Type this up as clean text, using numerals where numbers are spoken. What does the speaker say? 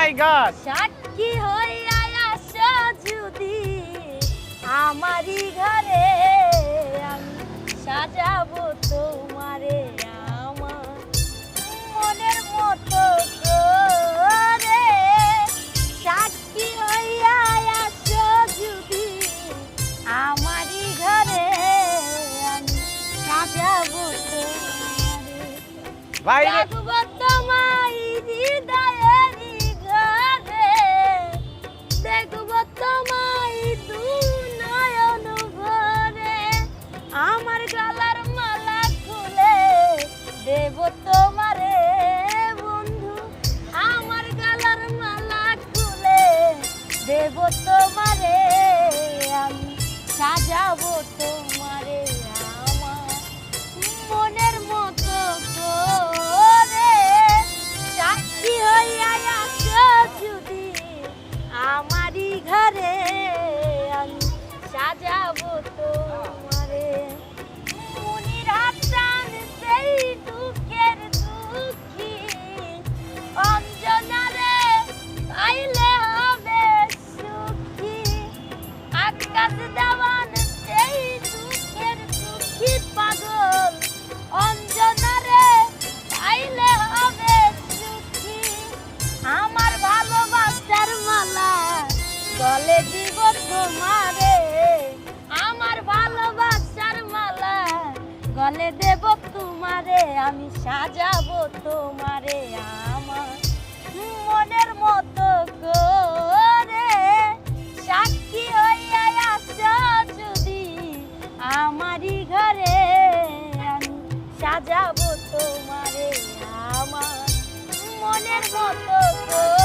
মাই god, সাক্ষী হইয়া আসো যদি আমারই ঘরে, আমি সাজাবো তোমারে আমার মনের মতো করে। সাক্ষী হইয়া আসো যদি আমারই ঘরে, আমি সাজাবো তোমারে। ভাই রে। রাখবো তোমায় হৃদয়েরই ঘরে, দেখবো তোমায় দু নয়ন ভরে। আমার গলার মালা খুলে দেব তোমারে বন্ধু, আমার গলার মালা খুলে দেব তোমারে, আমি সাজাবো তোমারে আমার মনের মতো করে। সাক্ষী হইয়া আসো যদি আমারই ঘরে, আমি সাজাবো তোমারে। মনির হাসান সেই দুঃখের দুঃখী, অঞ্জনারে পাইলে হবে সুখী। আকাশ দেওয়ান সেই দুঃখের দুঃখী পাগল, অঞ্জনারে পাইলে হবে সুখী। আমার ভালোবাসার মালা গলে দিব তোমারে, আমার ভালোবাসার মালা গলে দেব তোমারে, আমি সাজাবো তোমারে আমার মনের মতো করে। সাক্ষী হইয়া আসো যদি আমারই ঘরে, আমি সাজাবো তোমারে আমার মনের মতো করে।